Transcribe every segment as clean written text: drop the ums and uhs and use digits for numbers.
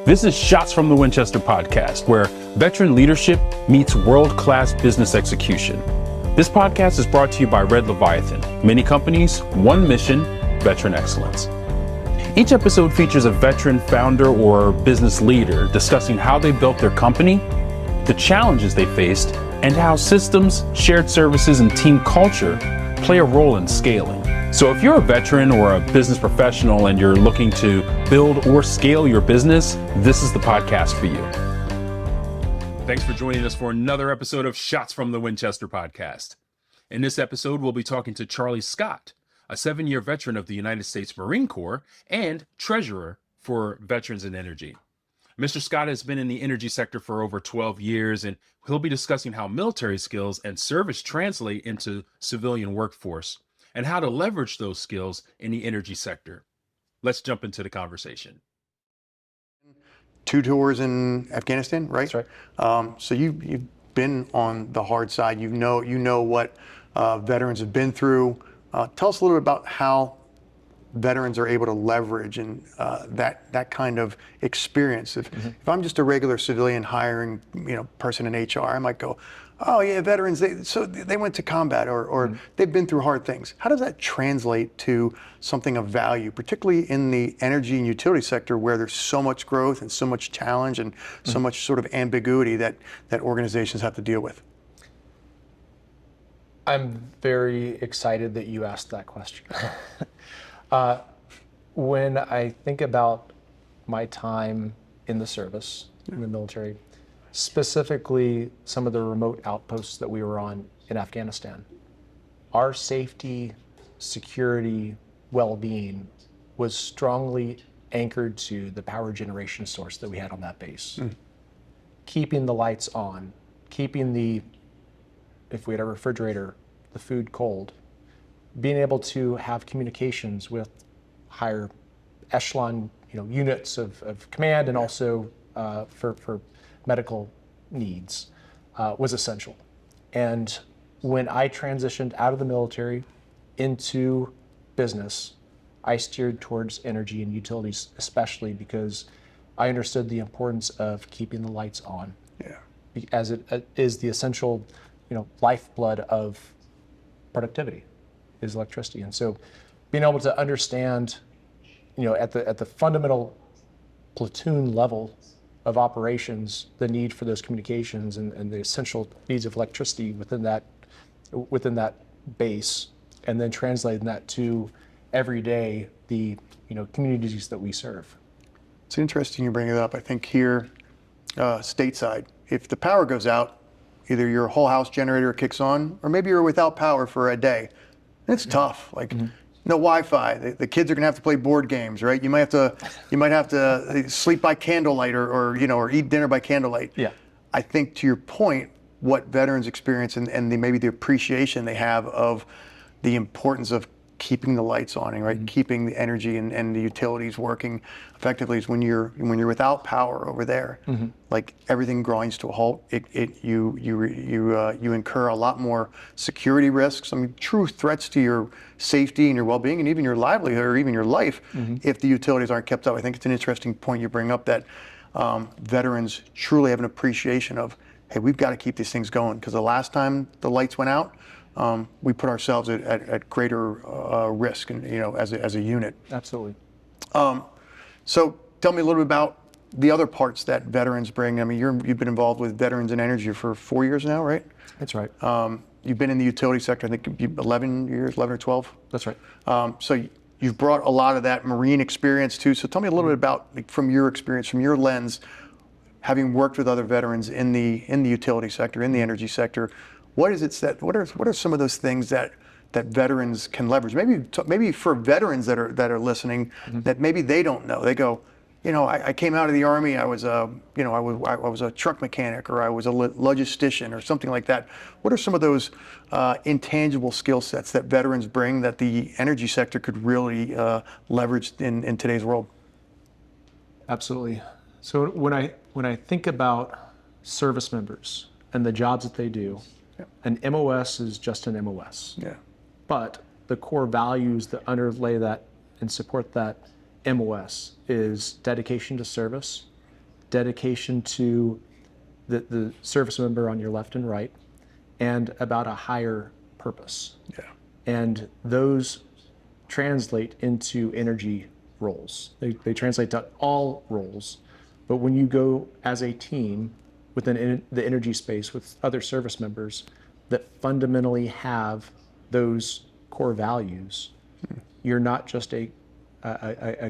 This is Shots from the Winchester podcast, where veteran leadership meets world-class business execution. This podcast is brought to you by Red Leviathan. Many companies, one mission, veteran excellence. Each episode features a veteran founder or business leader discussing how they built their company, the challenges they faced, and how systems, shared services, and team culture play a role in scaling. So if you're a veteran or a business professional and you're looking to build or scale your business, this is the podcast for you. Thanks for joining us for another episode of Shots from the Winchester podcast. In this episode, we'll be talking to Charlie Scott, a 7-year veteran of the United States Marine Corps and treasurer for Veterans in Energy. Mr. Scott has been in the energy sector for over 12 years, and he'll be discussing how military skills and service translate into civilian workforce and how to leverage those skills in the energy sector. Let's jump into the conversation. 2 tours in Afghanistan, right? That's right. So you've been on the hard side. You know what veterans have been through. Tell us a little bit about how veterans are able to leverage and that kind of experience. If I'm just a regular civilian hiring person in HR, I might go, oh yeah, veterans, they went to combat or they've been through hard things. How does that translate to something of value, particularly in the energy and utility sector where there's so much growth and so much challenge and so much sort of ambiguity that organizations have to deal with? I'm very excited that you asked that question. When I think about my time in the service, in the military, specifically some of the remote outposts that we were on in Afghanistan, our safety, security, well-being was strongly anchored to the power generation source that we had on that base. Keeping the lights on, keeping if we had a refrigerator, the food cold, being able to have communications with higher echelon units of command and also for medical needs was essential. And when I transitioned out of the military into business, I steered towards energy and utilities, especially because I understood the importance of keeping the lights on, as it is the essential lifeblood of productivity is electricity. And so being able to understand at the fundamental platoon level of operations, the need for those communications and the essential needs of electricity within that base, and then translating that to every day the communities that we serve. It's interesting you bring it up. I think here, stateside, if the power goes out, either your whole house generator kicks on, or maybe you're without power for a day. It's tough. No Wi-Fi. The kids are going to have to play board games, right? You might have to sleep by candlelight or eat dinner by candlelight. Yeah. I think to your point, what veterans experience and maybe the appreciation they have of the importance of keeping the lights on, right? Keeping the energy and the utilities working effectively is when you're without power over there, like everything grinds to a halt. You incur a lot more security risks. I mean, true threats to your safety and your well-being and even your livelihood or even your life if the utilities aren't kept up. I think it's an interesting point you bring up that veterans truly have an appreciation of, hey, we've got to keep these things going because the last time the lights went out, we put ourselves at greater risk, and as a unit. Absolutely. So tell me a little bit about the other parts that veterans bring. I mean, you've been involved with Veterans in Energy for 4 years now, right? That's right. You've been in the utility sector, I think 11 or 12. That's right. So you've brought a lot of that Marine experience too. So tell me a little bit about, from your experience, from your lens, having worked with other veterans in the utility sector, in the energy sector. What are some of those things that veterans can leverage? Maybe for veterans that are listening, that maybe they don't know. They go, I came out of the Army. I was a truck mechanic, or I was a logistician, or something like that. What are some of those intangible skill sets that veterans bring that the energy sector could really leverage in today's world? Absolutely. So when I think about service members and the jobs that they do, an MOS is just an MOS. Yeah. But the core values that underlay that and support that MOS is dedication to service, dedication to the service member on your left and right, and about a higher purpose. Yeah. And those translate into energy roles. They translate to all roles. But when you go as a team within the energy space with other service members that fundamentally have those core values, you're not just a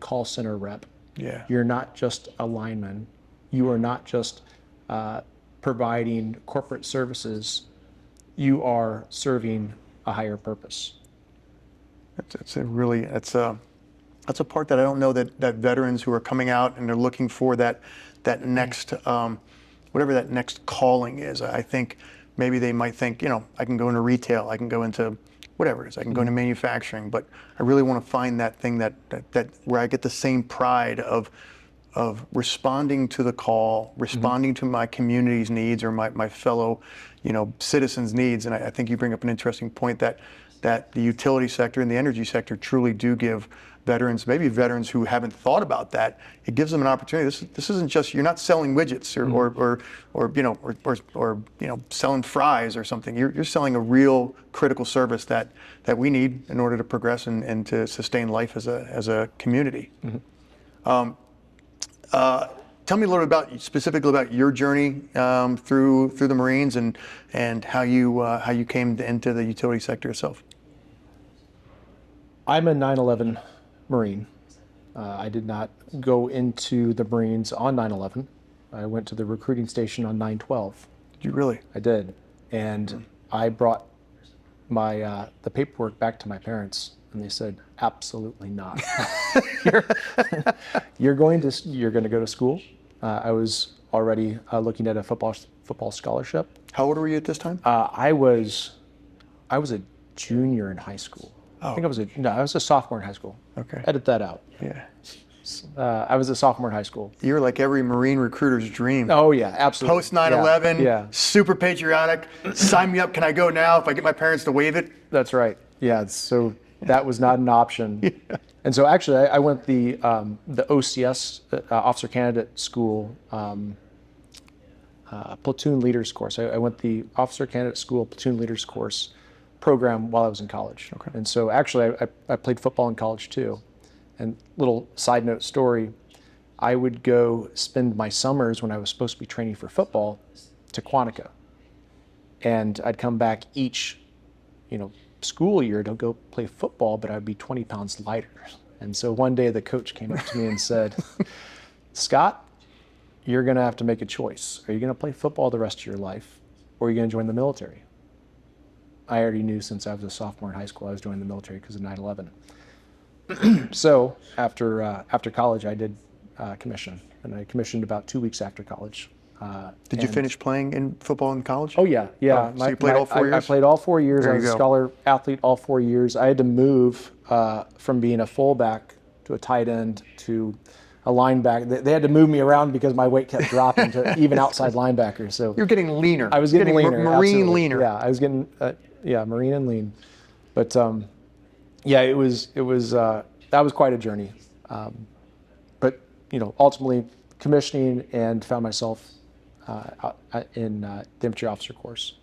call center rep. Yeah. You're not just a lineman. You are not just providing corporate services. You are serving a higher purpose. That's a part that I don't know that veterans who are coming out and they're looking for that next whatever that next calling is. I think maybe they might think, I can go into retail, I can go into whatever it is, I can go into manufacturing, but I really want to find that thing that where I get the same pride of responding to the call, responding to my community's needs or my fellow, citizens' needs. And I think you bring up an interesting point that the utility sector and the energy sector truly do give veterans, maybe veterans who haven't thought about that, it gives them an opportunity. This isn't just, you're not selling widgets or selling fries or something. You're selling a real critical service that we need in order to progress and to sustain life as a community. Tell me a little bit specifically about your journey through the Marines and how you came into the utility sector itself. I'm a 9/11 Marine. I did not go into the Marines on 9/11. I went to the recruiting station on 9/12. Did you really? I did, and I brought my the paperwork back to my parents, and they said, "Absolutely not. You're going to go to school." I was already looking at a football scholarship. How old were you at this time? I was a junior in high school. Oh. I think I was a sophomore in high school. Okay. Edit that out. Yeah. I was a sophomore in high school. You're like every Marine recruiter's dream. Oh yeah, absolutely. Post 9/11, Yeah. super patriotic. Sign me up. Can I go now if I get my parents to waive it? That's right. Yeah. So that was not an option. Yeah. And so actually, I went the OCS Officer Candidate School platoon leaders course. I went the Officer Candidate School platoon leaders course program while I was in college. Okay. And so actually, I played football in college too. And little side note story, I would go spend my summers when I was supposed to be training for football to Quantico. And I'd come back each, school year to go play football, but I'd be 20 pounds lighter. And so one day the coach came up to me and said, "Scott, you're going to have to make a choice. Are you going to play football the rest of your life, or are you going to join the military?" I already knew since I was a sophomore in high school I was joining the military because of 9/11. So after college, I did commission, and I commissioned about 2 weeks after college. Did you finish playing in football in college? Oh yeah. So you played all 4 years? I played all 4 years. There I you was a go. scholar athlete all 4 years. I had to move from being a fullback to a tight end to a linebacker. They had to move me around because my weight kept dropping to even outside linebacker. So You're getting leaner. I was getting leaner. Marine absolutely. leaner. Yeah, I was getting Marine and lean. But it was that was quite a journey. But ultimately commissioning and found myself in the infantry officer course.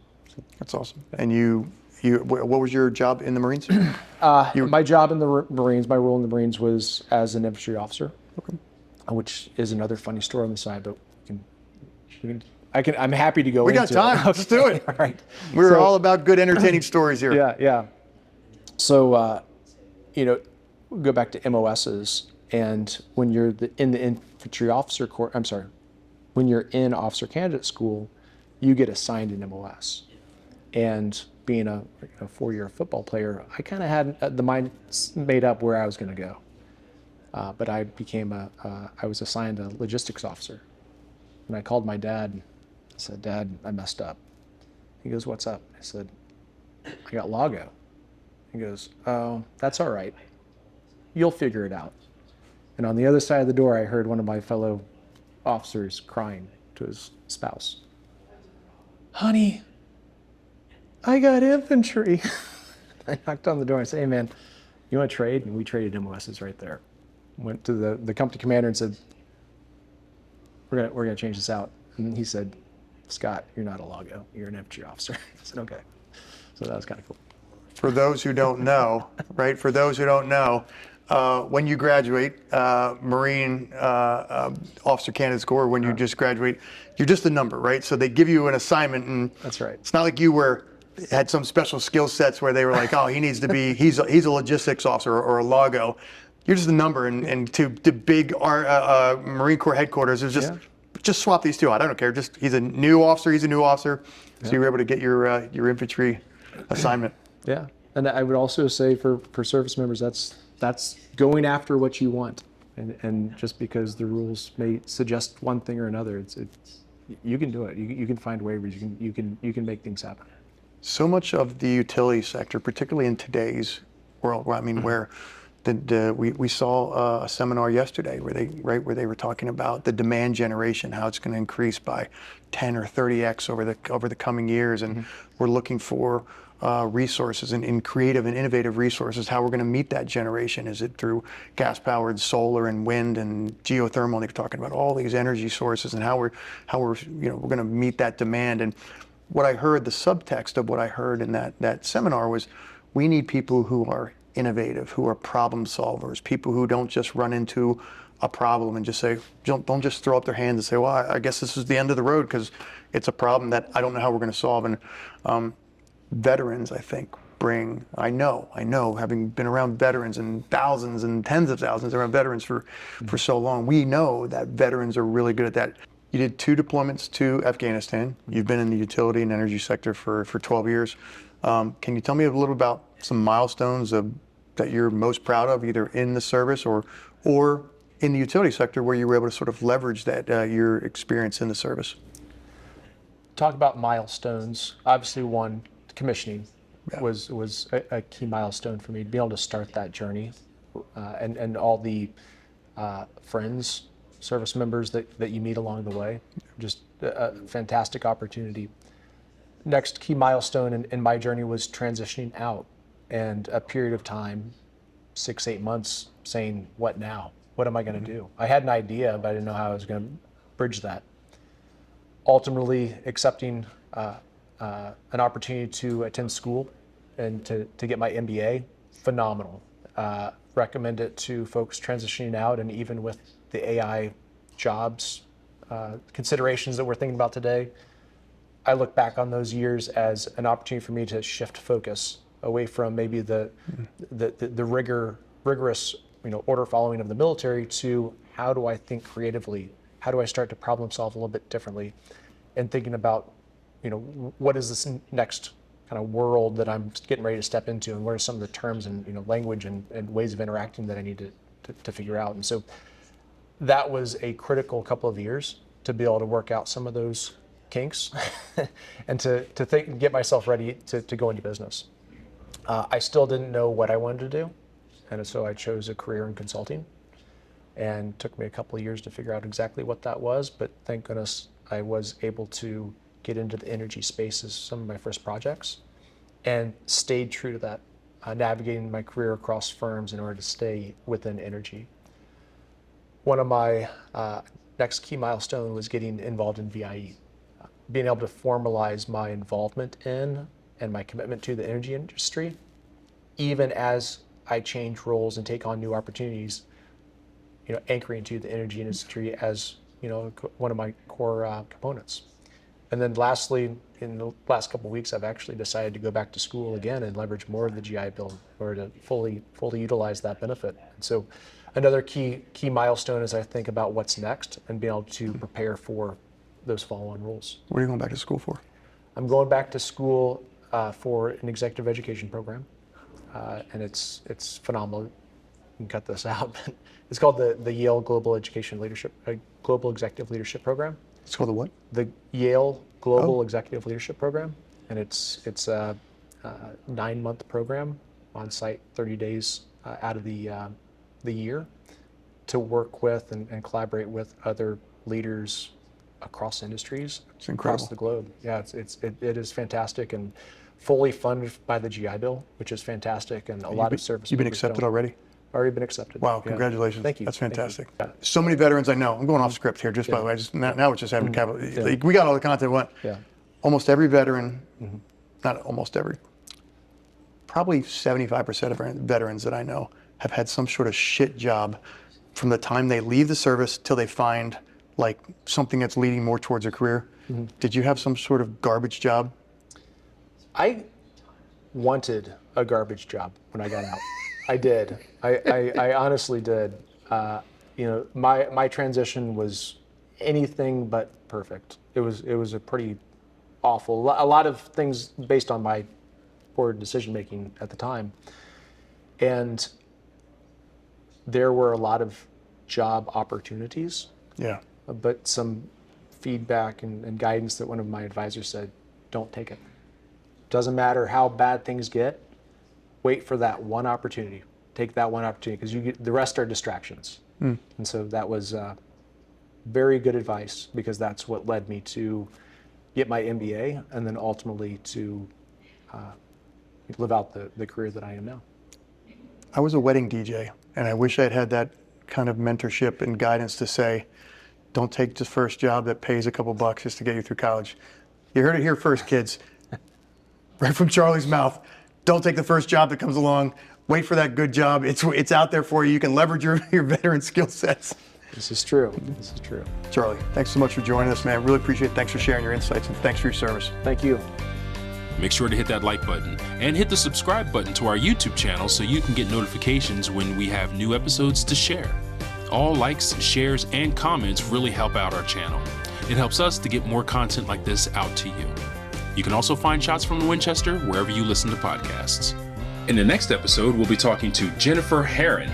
That's awesome. And what was your job in the Marines? My job in the Marines, my role in the Marines was as an infantry officer, Okay. which is another funny story on the side, but I'm happy to go into it. We got time. Let's do it. All right. We're all about good, entertaining stories here. Yeah. So, go back to MOSs, and when you're in the infantry officer corps, when you're in officer candidate school, you get assigned an MOS. And being a 4-year football player, I kind of had the mind made up where I was going to go. But I was assigned a logistics officer. And I called my dad and I said, "Dad, I messed up." He goes, "What's up?" I said, "I got Lago." He goes, "Oh, that's all right. You'll figure it out." And on the other side of the door, I heard one of my fellow officers crying to his spouse. "Honey, I got infantry." I knocked on the door and I said, "Hey man, you want to trade?" And we traded MOSs right there. Went to the company commander and said, we're gonna change this out. And he said, Scott, you're not a logo, you're an infantry officer. I said, okay. So that was kind of cool. For those who don't know, right? For those who don't know, when you graduate, Marine Officer Candidate Corps, when you just graduate, you're just a number, right? So they give you an assignment, and That's right. it's not like you had some special skill sets where they were like, oh, he needs to be, he's a logistics officer or a logo. You're just a number, and to big Marine Corps headquarters, it was just swap these two out. I don't care. Just he's a new officer. So you were able to get your infantry assignment. Yeah, and I would also say for service members, that's going after what you want, and just because the rules may suggest one thing or another, it's you can do it. You can find waivers. You can make things happen. So much of the utility sector, particularly in today's world, where we saw a seminar yesterday where they were talking about the demand generation, how it's going to increase by 10 or 30x over the coming years, and we're looking for resources and creative and innovative resources. How we're going to meet that generation? Is it through gas-powered solar and wind and geothermal? They're talking about all these energy sources and how we're going to meet that demand. And what I heard, the subtext of what I heard in that seminar was, we need people who are innovative, who are problem solvers, people who don't just run into a problem and just say, don't just throw up their hands and say, well, I guess this is the end of the road because it's a problem that I don't know how we're going to solve. And veterans, I think, I know, having been around veterans and thousands and tens of thousands around veterans for so long, we know that veterans are really good at that. You did 2 deployments to Afghanistan. You've been in the utility and energy sector for 12 years. Can you tell me a little about some milestones that you're most proud of, either in the service or in the utility sector, where you were able to sort of leverage that your experience in the service? Talk about milestones. Obviously, one, commissioning was a key milestone for me, to be able to start that journey, and all the friends, service members that you meet along the way. Just a fantastic opportunity. Next key milestone in my journey was transitioning out, and a period of time, 6-8 months, saying, what now? What am I going to do? I had an idea, but I didn't know how I was going to bridge that. Ultimately accepting an opportunity to attend school and to get my MBA, phenomenal. Recommend it to folks transitioning out, and even with the AI jobs considerations that we're thinking about today, I look back on those years as an opportunity for me to shift focus away from maybe the rigorous order following of the military to, how do I think creatively? How do I start to problem solve a little bit differently? And thinking about, what is this next kind of world that I'm getting ready to step into, and what are some of the terms and language and ways of interacting that I need to figure out. And so that was a critical couple of years to be able to work out some of those kinks and to get myself ready to go into business. I still didn't know what I wanted to do, and so I chose a career in consulting, and took me a couple of years to figure out exactly what that was, but thank goodness I was able to get into the energy space as some of my first projects, and stayed true to that, navigating my career across firms in order to stay within energy. One of my next key milestone was getting involved in VIE, being able to formalize my involvement in and my commitment to the energy industry, even as I change roles and take on new opportunities, anchoring to the energy industry as one of my core components. And then lastly, in the last couple of weeks, I've actually decided to go back to school again and leverage more of the GI Bill in order to fully utilize that benefit. And so another key milestone as I think about what's next and being able to prepare for those follow-on roles. What are you going back to school for? I'm going back to school for an executive education program, and it's phenomenal. You can cut this out. It's called the Yale Global Executive Leadership Program. It's called the what? The Yale Global Executive Leadership Program, and it's a 9-month program on site, 30 days out of the year, to work with and collaborate with other leaders across industries, across the globe. Yeah, it is fantastic, and fully funded by the GI Bill, which is fantastic, and a lot of service. You've been accepted already? Already been accepted. Wow, Yeah. congratulations. Thank you. That's Thank you. fantastic. Yeah. So many veterans I know. I'm going off script here, just by the way. Now it's just having like, we got all the content we want. Yeah. Almost every veteran, not almost every, probably 75% of veterans that I know have had some sort of shit job from the time they leave the service till they find like something that's leading more towards a career. Did you have some sort of garbage job? I wanted a garbage job when I got out. I did. I honestly did. My transition was anything but perfect. It was a pretty awful. A lot of things based on my poor decision making at the time, and there were a lot of job opportunities. Yeah. But some feedback and guidance that one of my advisors said, don't take it. Doesn't matter how bad things get, wait for that one opportunity. Take that one opportunity because the rest are distractions. And so that was very good advice because that's what led me to get my MBA and then ultimately to live out the career that I am now. I was a wedding DJ and I wish I'd had that kind of mentorship and guidance to say, don't take the first job that pays a couple bucks just to get you through college. You heard it here first, kids. Right from Charlie's mouth. Don't take the first job that comes along. Wait for that good job. It's out there for you. You can leverage your veteran skill sets. This is true. This is true. Charlie, thanks so much for joining us, man. Really appreciate it. Thanks for sharing your insights and thanks for your service. Thank you. Make sure to hit that like button and hit the subscribe button to our YouTube channel so you can get notifications when we have new episodes to share. All likes, shares, and comments really help out our channel. It helps us to get more content like this out to you. You can also find Shots from the Winchester wherever you listen to podcasts. In the next episode, we'll be talking to Jennifer Herron.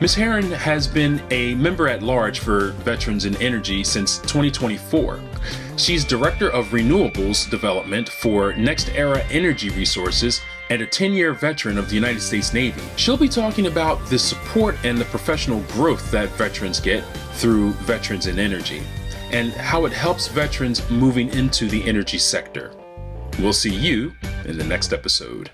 Ms. Herron has been a member at large for Veterans in Energy since 2024. She's Director of Renewables Development for Next Era Energy Resources and a 10-year veteran of the United States Navy. She'll be talking about the support and the professional growth that veterans get through Veterans in Energy and how it helps veterans moving into the energy sector. We'll see you in the next episode.